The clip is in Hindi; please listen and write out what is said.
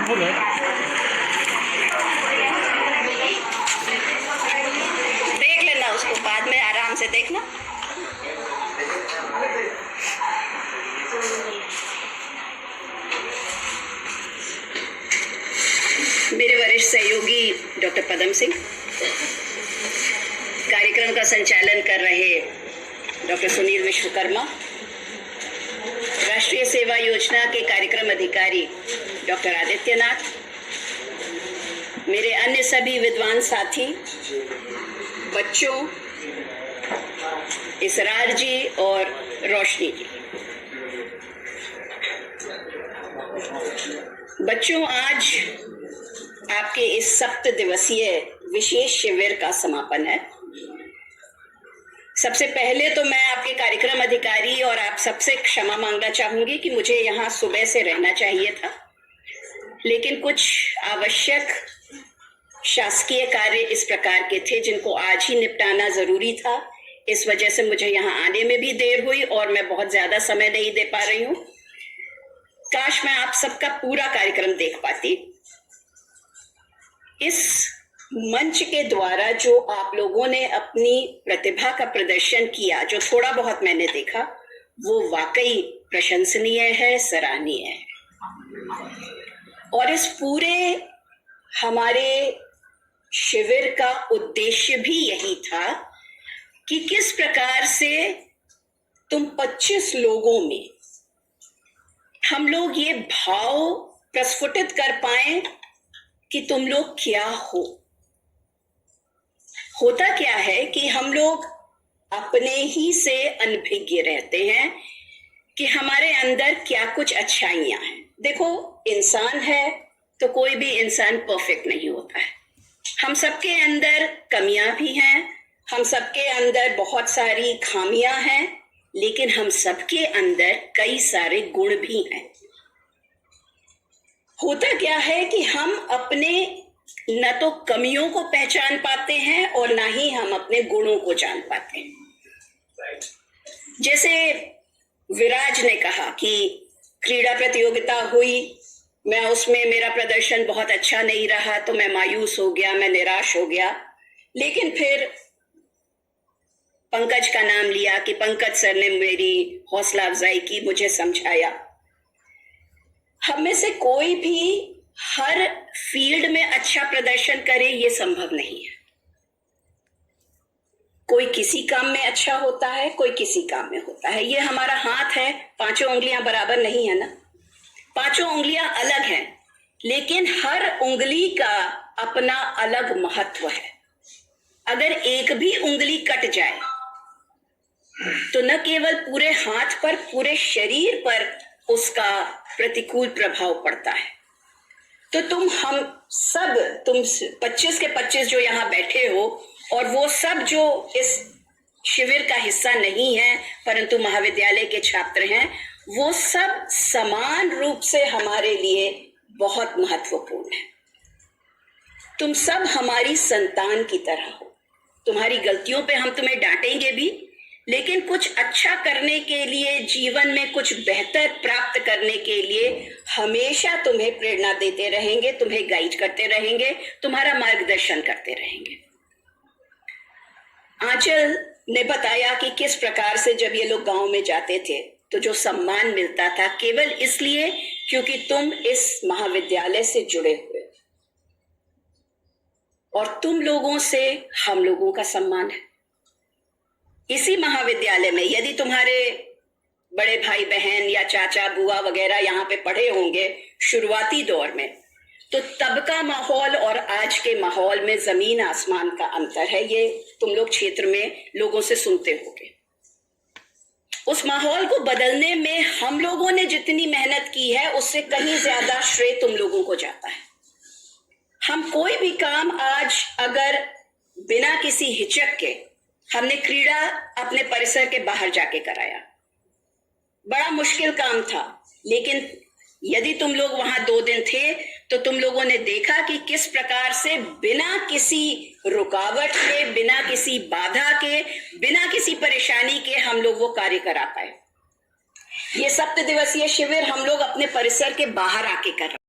फुल है। देख लेना उसको, बाद में आराम से देखना। मेरे वरिष्ठ सहयोगी डॉक्टर पदम सिंह, कार्यक्रम का संचालन कर रहे डॉक्टर सुनील विश्वकर्मा, राष्ट्रीय सेवा योजना के कार्यक्रम अधिकारी डॉक्टर आदित्यनाथ, मेरे अन्य सभी विद्वान साथी, बच्चों, इसरार जी और रोशनी जी। बच्चों, आज आपके इस 7 दिवसीय विशेष शिविर का समापन है। सबसे पहले तो मैं आपके कार्यक्रम अधिकारी और आप सबसे क्षमा मांगना चाहूंगी कि मुझे यहाँ सुबह से रहना चाहिए था, लेकिन कुछ आवश्यक शासकीय कार्य इस प्रकार के थे जिनको आज ही निपटाना जरूरी था। इस वजह से मुझे यहाँ आने में भी देर हुई और मैं बहुत ज्यादा समय नहीं दे पा रही हूँ। काश मैं आप सबका पूरा कार्यक्रम देख पाती। इस मंच के द्वारा जो आप लोगों ने अपनी प्रतिभा का प्रदर्शन किया, जो थोड़ा बहुत मैंने देखा, वो वाकई प्रशंसनीय है, सराहनीय है। और इस पूरे हमारे शिविर का उद्देश्य भी यही था कि किस प्रकार से तुम 25 लोगों में हम लोग ये भाव प्रस्फुटित कर पाए कि तुम लोग क्या हो। होता क्या है कि हम लोग अपने ही से अनभिज्ञ रहते हैं कि हमारे अंदर क्या कुछ अच्छाइयां हैं। देखो, इंसान है तो कोई भी इंसान परफेक्ट नहीं होता है। हम सबके अंदर कमियां भी हैं, हम सबके अंदर बहुत सारी खामियां हैं, लेकिन हम सबके अंदर कई सारे गुण भी हैं। होता क्या है कि हम अपने न तो कमियों को पहचान पाते हैं और ना ही हम अपने गुणों को जान पाते हैं। जैसे विराज ने कहा कि क्रीड़ा प्रतियोगिता हुई, मैं उसमें मेरा प्रदर्शन बहुत अच्छा नहीं रहा तो मैं मायूस हो गया, मैं निराश हो गया। लेकिन फिर पंकज का नाम लिया कि पंकज सर ने मेरी हौसला अफजाई की, मुझे समझाया। हम में से कोई भी हर फील्ड में अच्छा प्रदर्शन करे ये संभव नहीं है। कोई किसी काम में अच्छा होता है, कोई किसी काम में होता है। ये हमारा हाथ है, 5 उंगलियां बराबर नहीं है ना, 5 उंगलियां अलग हैं, लेकिन हर उंगली का अपना अलग महत्व है। अगर एक भी उंगली कट जाए तो न केवल पूरे हाथ पर, पूरे शरीर पर उसका प्रतिकूल प्रभाव पड़ता है। तो तुम 25 के 25 जो यहाँ बैठे हो, और वो सब जो इस शिविर का हिस्सा नहीं है परंतु महाविद्यालय के छात्र हैं, वो सब समान रूप से हमारे लिए बहुत महत्वपूर्ण है। तुम सब हमारी संतान की तरह हो। तुम्हारी गलतियों पे हम तुम्हें डांटेंगे भी, लेकिन कुछ अच्छा करने के लिए, जीवन में कुछ बेहतर प्राप्त करने के लिए हमेशा तुम्हें प्रेरणा देते रहेंगे, तुम्हें गाइड करते रहेंगे, तुम्हारा मार्गदर्शन करते रहेंगे। आंचल ने बताया कि किस प्रकार से जब ये लोग गांव में जाते थे तो जो सम्मान मिलता था केवल इसलिए क्योंकि तुम इस महाविद्यालय से जुड़े हुए, और तुम लोगों से हम लोगों का सम्मान है। इसी महाविद्यालय में यदि तुम्हारे बड़े भाई बहन या चाचा बुआ वगैरह यहाँ पे पढ़े होंगे शुरुआती दौर में, तो तब का माहौल और आज के माहौल में जमीन आसमान का अंतर है। ये तुम लोग क्षेत्र में लोगों से सुनते होंगे। उस माहौल को बदलने में हम लोगों ने जितनी मेहनत की है उससे कहीं ज्यादा श्रेय तुम लोगों को जाता है। हम कोई भी काम आज अगर बिना किसी हिचक के, हमने क्रीड़ा अपने परिसर के बाहर जाके कराया, बड़ा मुश्किल काम था, लेकिन यदि तुम लोग वहां 2 दिन थे तो तुम लोगों ने देखा कि किस प्रकार से बिना किसी रुकावट के, बिना किसी बाधा के, बिना किसी परेशानी के हम लोग वो कार्य करा पाए। ये 7 दिवसीय शिविर हम लोग अपने परिसर के बाहर आके कर रहे हैं।